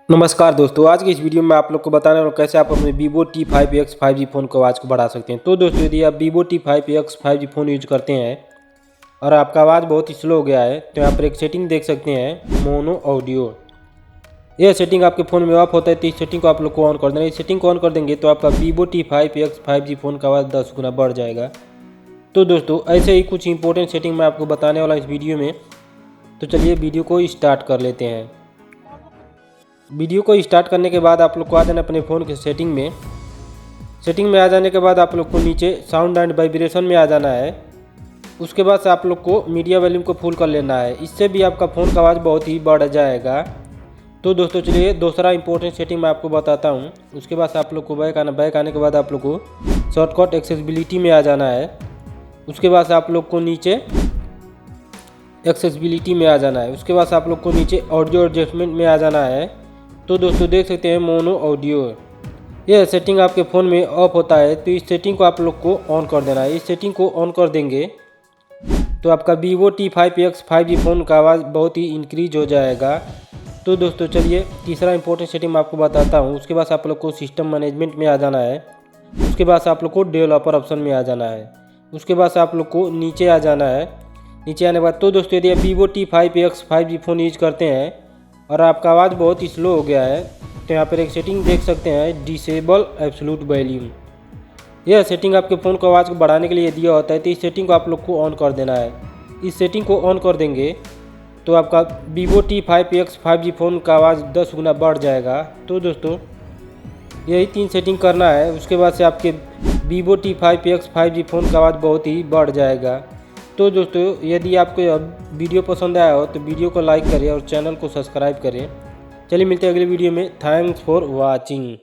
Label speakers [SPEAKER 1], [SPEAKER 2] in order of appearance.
[SPEAKER 1] नमस्कार दोस्तों, आज की इस वीडियो में आप लोग को बताने वाला हूं कैसे आप अपने Vivo T5X 5G फ़ोन की आवाज़ को बढ़ा सकते हैं। तो दोस्तों, यदि आप Vivo T5X 5G phone use करते हैं और आपका आवाज़ बहुत ही स्लो हो गया है, तो यहाँ पर एक सेटिंग देख सकते हैं, मोनो ऑडियो। यह सेटिंग आपके फ़ोन में ऑफ होता है, तो इस सेटिंग को आप लोग को ऑन कर देना। इस सेटिंग को ऑन कर देंगे तो आपका Vivo T5X 5G फ़ोन का आवाज़ 10 गुना बढ़ जाएगा। तो दोस्तों, ऐसे ही कुछ इंपॉर्टेंट सेटिंग मैं आपको बताने वाला इस वीडियो में। तो चलिए वीडियो को स्टार्ट कर लेते हैं। वीडियो को स्टार्ट करने के बाद आप लोग को आ जाना अपने फ़ोन के सेटिंग में आ जाने के बाद आप लोग को नीचे साउंड एंड वाइब्रेशन में आ जाना है। उसके बाद से आप लोग को मीडिया वॉल्यूम को फुल कर लेना है। इससे भी आपका फ़ोन का आवाज़ बहुत ही बढ़ जाएगा। तो दोस्तों चलिए दूसरा इंपॉर्टेंट सेटिंग मैं आपको बताता हूँ। उसके बाद से आप लोग को बैक आने के बाद आप लोग को शॉर्टकट एक्सेसिबिलिटी में आ जाना है। उसके बाद से आप लोग को नीचे एक्सेसिबिलिटी में आ जाना है। उसके बाद से आप लोग को नीचे ऑडियो एडजस्टमेंट में आ जाना है। तो दोस्तों देख सकते हैं मोनो ऑडियो, यह सेटिंग आपके फ़ोन में ऑफ होता है, तो इस सेटिंग को आप लोग को ऑन कर देना है। इस सेटिंग को ऑन कर देंगे तो आपका Vivo T5X 5G फ़ोन का आवाज़ बहुत ही इंक्रीज हो जाएगा। तो दोस्तों चलिए तीसरा इंपॉर्टेंट सेटिंग मैं आपको बताता हूँ। उसके बाद आप लोग को सिस्टम मैनेजमेंट में आ जाना है। उसके बाद आप लोग को डेवलपर ऑप्शन में आ जाना है। उसके बाद आप लोग को नीचे आ जाना है। नीचे आने के बाद तो दोस्तों यदि आप Vivo T5X 5G phone use करते हैं और आपका आवाज़ बहुत ही स्लो हो गया है, तो यहाँ पर एक सेटिंग देख सकते हैं, डिसेबल एब्सोल्यूट वॉल्यूम। यह सेटिंग आपके फ़ोन को आवाज़ को बढ़ाने के लिए दिया होता है, तो इस सेटिंग को आप लोग को ऑन कर देना है। इस सेटिंग को ऑन कर देंगे तो आपका Vivo T5X 5G फ़ोन का आवाज़ 10 गुना बढ़ जाएगा। तो दोस्तों यही 3 सेटिंग करना है। उसके बाद से आपके Vivo T5X 5G फ़ोन का आवाज़ बहुत ही बढ़ जाएगा। तो दोस्तों यदि आपको यह वीडियो पसंद आया हो तो वीडियो को लाइक करें और चैनल को सब्सक्राइब करें। चलिए मिलते हैं अगले वीडियो में। Thanks for watching.